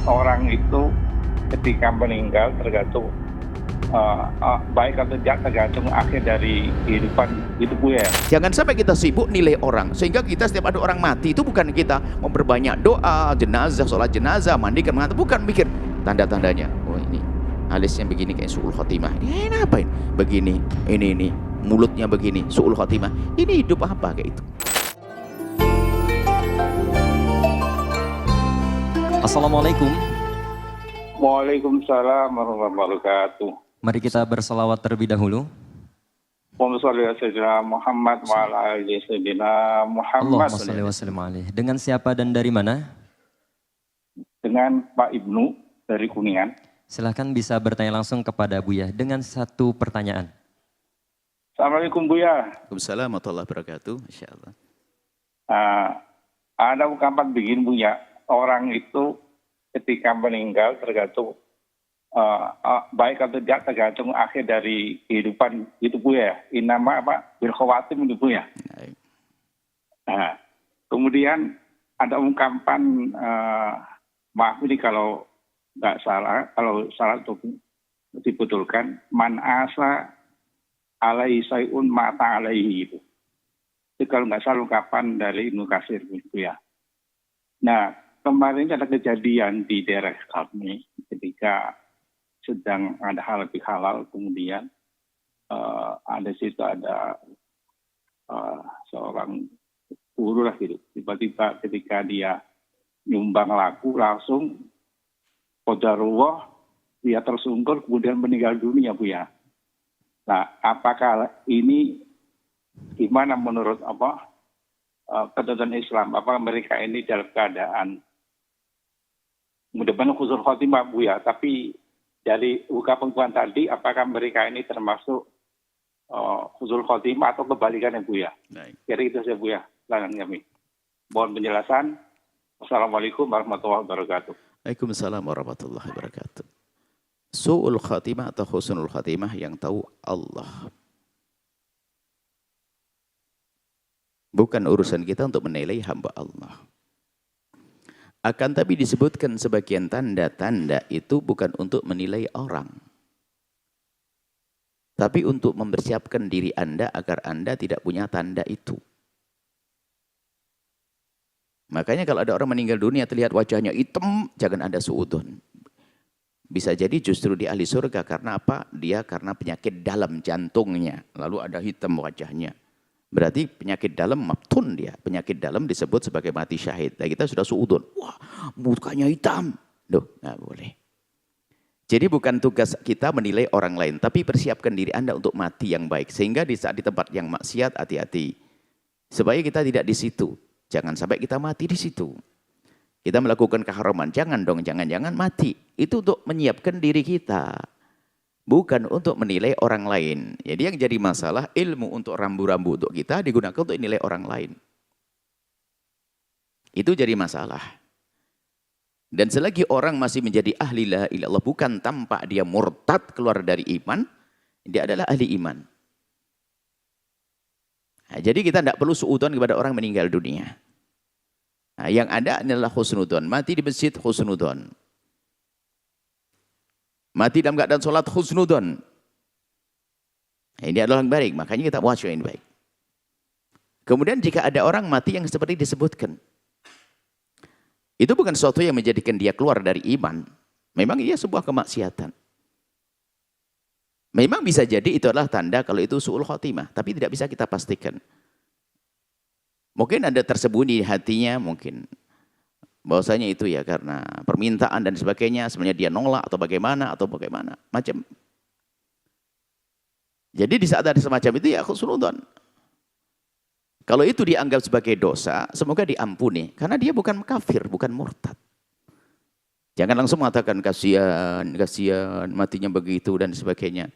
orang itu ketika meninggal tergantung baik atau tidak tergantung akhir dari kehidupan itu Bu ya. Jangan sampai kita sibuk nilai orang sehingga kita setiap ada orang mati itu bukan kita memperbanyak doa, jenazah, sholat jenazah, mandikan mengantar, bukan mikir tanda-tandanya. Oh ini alisnya begini kayak su'ul khotimah. Ini apa ini? Begini, ini mulutnya begini, su'ul khotimah. Ini hidup apa kayak itu? Assalamualaikum. Waalaikumsalam warahmatullahi wabarakatuh. Mari kita berselawat terlebih dahulu. Allahumma sholli ala sayyidina Muhammad wa ala ali sayyidina Muhammad. Allahumma sholli wa sallim alaihi. Dengan siapa dan dari mana? Dengan Pak Ibnu dari Kuningan. Silahkan bisa bertanya langsung kepada Buya dengan satu pertanyaan. Assalamualaikum Buya. Waalaikumsalam warahmatullahi wabarakatuh. Insyaallah. Ada ungkapan begini Buya, orang itu ketika meninggal tergantung baik atau tidak tergantung akhir dari kehidupan itu Bu ya. Inama apa? Bil khawatim itu Bu ya. Nah, kemudian ada ungkapan maaf ini kalau nggak salah, kalau salah untuk dibetulkan, man asa alaihi sayun mata alaihi itu. Itu kalau nggak salah ungkapan dari Ibnu Katsir Bu ya. Nah, kemarin ada kejadian di daerah kami ketika sedang ada halal bihalal, kemudian ada seorang guru lah gitu. Tiba-tiba ketika dia nyumbang laku langsung qadarullah dia tersungkur kemudian meninggal dunia Bu ya. Nah, apakah ini gimana menurut ketentuan Islam? Apakah mereka ini dalam keadaan mudah-mudahan husnul khotimah Bu ya, tapi dari ungkapan tadi apakah mereka ini termasuk husnul khotimah atau kebalikannya Bu ya? Jadi itu saja Bu ya, layanan kami. Mohon penjelasan. Assalamualaikum warahmatullahi wabarakatuh. Waalaikumsalam warahmatullahi wabarakatuh. Su'ul khatimah atau husnul khatimah yang tahu Allah. Bukan urusan kita untuk menilai hamba Allah. Akan tapi disebutkan sebagian tanda-tanda itu bukan untuk menilai orang. Tapi untuk mempersiapkan diri Anda agar Anda tidak punya tanda itu. Makanya kalau ada orang meninggal dunia terlihat wajahnya hitam, jangan Anda suudzon. Bisa jadi justru di ahli surga karena apa? Dia karena penyakit dalam jantungnya. Lalu ada hitam wajahnya. Berarti penyakit dalam mabtun dia. Penyakit dalam disebut sebagai mati syahid. Nah, kita sudah suudun. Wah, mukanya hitam. Duh, nggak boleh. Jadi bukan tugas kita menilai orang lain. Tapi persiapkan diri Anda untuk mati yang baik. Sehingga di saat di tempat yang maksiat, hati-hati. Supaya kita tidak di situ. Jangan sampai kita mati di situ. Kita melakukan keharaman. Jangan dong, jangan-jangan mati. Itu untuk menyiapkan diri kita. Bukan untuk menilai orang lain. Jadi yang jadi masalah ilmu untuk rambu-rambu untuk kita digunakan untuk menilai orang lain. Itu jadi masalah. Dan selagi orang masih menjadi ahli la ilaha illallah bukan tampak dia murtad keluar dari iman, dia adalah ahli iman. Nah, jadi kita tidak perlu suudzon kepada orang meninggal dunia. Nah, yang ada adalah husnudzon. Mati di masjid husnudzon. Mati dalam keadaan sholat husnudzon. Ini adalah yang baik, makanya kita watch yang baik. Kemudian jika ada orang mati yang seperti disebutkan, itu bukan sesuatu yang menjadikan dia keluar dari iman. Memang ia sebuah kemaksiatan. Memang bisa jadi itu adalah tanda kalau itu su'ul khotimah, tapi tidak bisa kita pastikan. Mungkin ada tersembunyi di hatinya, mungkin bahwasanya itu ya karena permintaan dan sebagainya, sebenarnya dia nolak atau bagaimana macam. Jadi di saat ada semacam itu ya husnudzon. Kalau itu dianggap sebagai dosa, semoga diampuni karena dia bukan kafir, bukan murtad. Jangan langsung mengatakan kasihan matinya begitu dan sebagainya.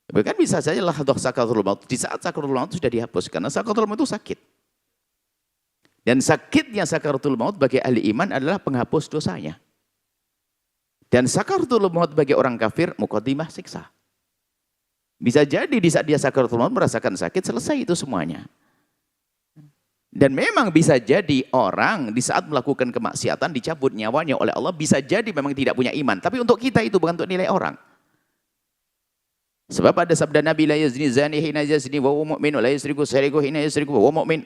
Bahkan bisa saja lah sakaratul maut. Di saat sakaratul maut sudah dihapus karena sakaratul maut itu sakit. Dan sakitnya sakaratul maut bagi ahli iman adalah penghapus dosanya. Dan sakaratul maut bagi orang kafir muqaddimah siksa. Bisa jadi di saat dia sakaratul maut merasakan sakit, selesai itu semuanya. Dan memang bisa jadi orang di saat melakukan kemaksiatan dicabut nyawanya oleh Allah, bisa jadi memang tidak punya iman. Tapi untuk kita itu bukan untuk nilai orang. Sebab ada sabda Nabi, la yazni zani hina yazni wa huwa mu'min wa la yusriku sariqu hina yusriku wa huwa mu'min.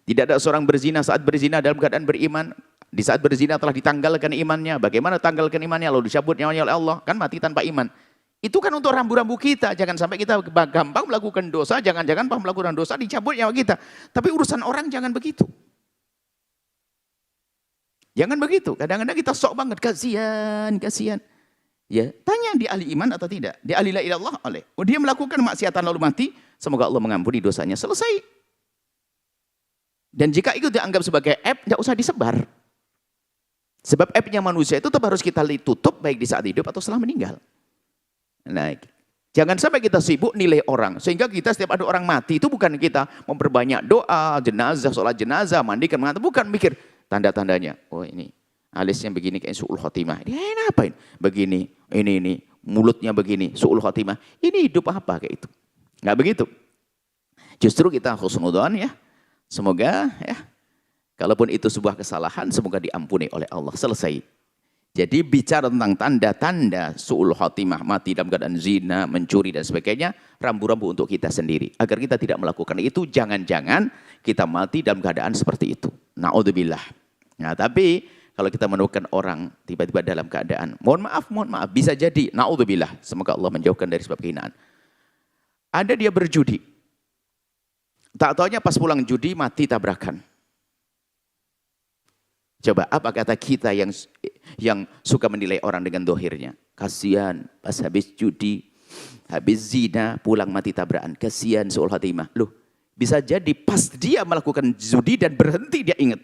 Tidak ada seorang berzina saat berzina dalam keadaan beriman. Di saat berzina telah ditanggalkan imannya. Bagaimana tanggalkan imannya lalu dicabut nyawanya oleh Allah? Kan mati tanpa iman. Itu kan untuk rambu-rambu kita. Jangan sampai kita gampang melakukan dosa. Jangan-jangan melakukan dosa dicabut nyawa kita. Tapi urusan orang jangan begitu. Jangan begitu. Kadang-kadang kita sok banget. Kasihan, kasihan. Ya, tanya dia ahli iman atau tidak. Dia ahli la ilallah oleh. Oh, dia melakukan maksiatan lalu mati. Semoga Allah mengampuni dosanya. Selesai. Dan jika itu dianggap sebagai aib, tidak usah disebar. Sebab aibnya manusia itu tetap harus kita tutup baik di saat hidup atau setelah meninggal. Nah, jangan sampai kita sibuk nilai orang. Sehingga kita setiap ada orang mati itu bukan kita memperbanyak doa, jenazah, sholat jenazah, mandikan, mengantar. Bukan mikir tanda-tandanya. Oh ini alisnya begini kayak su'ul khotimah. Dia ngapain? Begini, ini, mulutnya begini, su'ul khotimah. Ini hidup apa kayak itu? Nggak begitu. Justru kita husnudzon ya. Semoga ya, kalaupun itu sebuah kesalahan, semoga diampuni oleh Allah. Selesai. Jadi bicara tentang tanda-tanda su'ul khotimah, mati dalam keadaan zina, mencuri dan sebagainya, rambu-rambu untuk kita sendiri. Agar kita tidak melakukan itu, jangan-jangan kita mati dalam keadaan seperti itu. Na'udzubillah. Nah tapi kalau kita menemukan orang tiba-tiba dalam keadaan, mohon maaf, bisa jadi, na'udzubillah. Semoga Allah menjauhkan dari sebab kehinaan. Ada dia berjudi. Tak taunya pas pulang judi mati tabrakan. Coba apa kata kita yang suka menilai orang dengan dohirnya? Kasihan pas habis judi, habis zina, pulang mati tabrakan. Kasihan su'ul khatimah. Loh, bisa jadi pas dia melakukan judi dan berhenti dia ingat,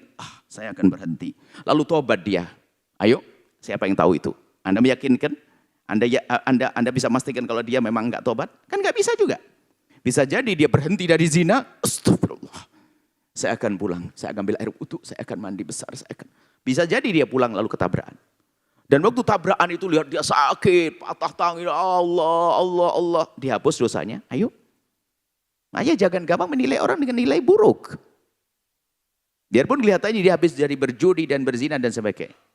saya akan berhenti. Lalu tobat dia. Ayo, siapa yang tahu itu? Anda meyakinkan? Anda bisa memastikan kalau dia memang enggak tobat? Kan enggak bisa juga. Bisa jadi dia berhenti dari zina, astagfirullah. Saya akan pulang, saya akan ambil air wudu, saya akan mandi besar, Bisa jadi dia pulang lalu ketabrakan. Dan waktu tabrakan itu lihat dia sakit, patah tangan, Allah, dihapus dosanya. Ayo. Makanya jangan gampang menilai orang dengan nilai buruk. Biarpun kelihatannya dia habis dari berjudi dan berzina dan sebagainya.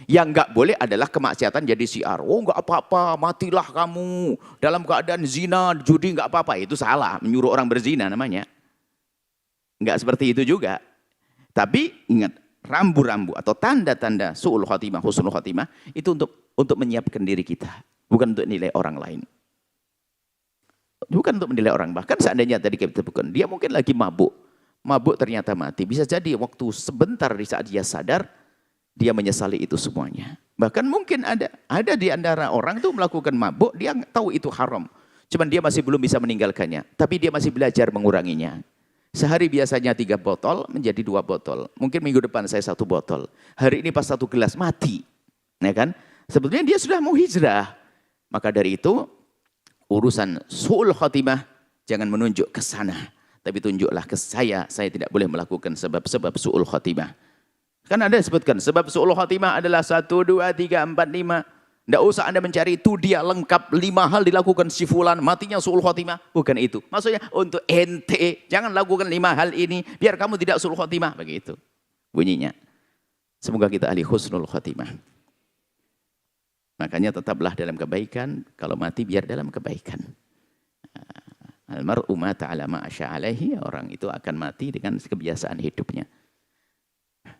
Yang enggak boleh adalah kemaksiatan jadi siar. Oh enggak apa-apa, matilah kamu. Dalam keadaan zina, judi enggak apa-apa. Itu salah, menyuruh orang berzina namanya. Enggak seperti itu juga. Tapi ingat, rambu-rambu atau tanda-tanda su'ul khotimah, husnul khotimah itu untuk menyiapkan diri kita, bukan untuk nilai orang lain. Bukan untuk menilai orang. Bahkan seandainya tadi kita bukan, dia mungkin lagi mabuk. Mabuk ternyata mati. Bisa jadi waktu sebentar di saat dia sadar, dia menyesali itu semuanya. Bahkan mungkin ada di antara orang itu melakukan mabuk, dia tahu itu haram. Cuman dia masih belum bisa meninggalkannya. Tapi dia masih belajar menguranginya. Sehari biasanya 3 botol menjadi 2 botol. Mungkin minggu depan saya 1 botol. Hari ini pas 1 gelas mati. Ya kan? Sebetulnya dia sudah mau hijrah. Maka dari itu urusan su'ul khotimah jangan menunjuk ke sana. Tapi tunjuklah ke saya tidak boleh melakukan sebab-sebab su'ul khotimah. Kan ada disebutkan sebab su'ul khotimah adalah 1, 2, 3, 4, 5. Tidak usah Anda mencari itu dia lengkap 5 hal dilakukan si fulan matinya su'ul khotimah. Bukan itu. Maksudnya untuk ente jangan lakukan 5 hal ini biar kamu tidak su'ul khotimah. Begitu bunyinya. Semoga kita ahli husnul khotimah. Makanya tetaplah dalam kebaikan. Kalau mati biar dalam kebaikan. Almar'u mata ala ma'asya alaihi. Orang itu akan mati dengan kebiasaan hidupnya.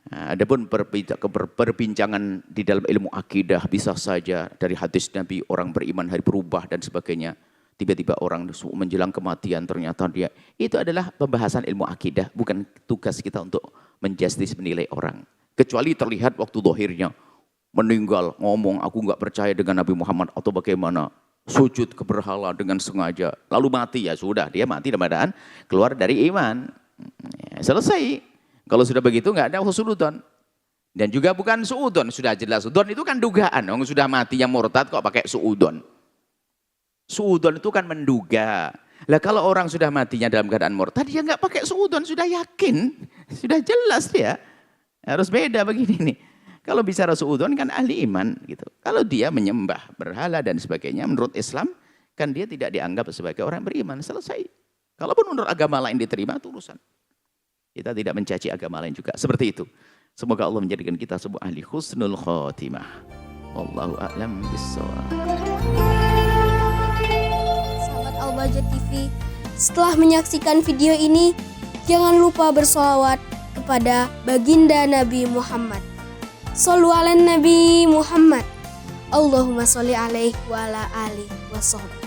Adapun perbincangan di dalam ilmu akidah bisa saja dari hadis Nabi orang beriman hari berubah dan sebagainya. Tiba-tiba orang menjelang kematian ternyata dia. Itu adalah pembahasan ilmu akidah. Bukan tugas kita untuk menjustis menilai orang. Kecuali terlihat waktu dohirnya. Meninggal ngomong aku enggak percaya dengan Nabi Muhammad atau bagaimana. Sujud ke berhala dengan sengaja. Lalu mati ya sudah. Dia mati dalam keadaan keluar dari iman. Ya, selesai. Kalau sudah begitu nggak ada husnudzon. Dan juga bukan suudzon, sudah jelas. Suudzon itu kan dugaan. Orang sudah mati yang murtad kok pakai suudzon. Suudzon itu kan menduga. Lah kalau orang sudah matinya dalam keadaan murtad, dia nggak pakai suudzon, sudah yakin. Sudah jelas dia. Harus beda begini nih. Kalau bicara suudzon kan ahli iman gitu. Kalau dia menyembah berhala dan sebagainya menurut Islam, kan dia tidak dianggap sebagai orang beriman. Selesai. Kalaupun menurut agama lain diterima itu urusan. Kita tidak mencaci agama lain juga. Seperti itu. Semoga Allah menjadikan kita sebuah ahli husnul khotimah. Wallahu a'lam bishawab. Sahabat Al-Bahjah TV, setelah menyaksikan video ini, jangan lupa bersolawat kepada baginda Nabi Muhammad. Shollu ala Nabi Muhammad. Allahumma sholli alaihi wa ala alihi wa sahbihi.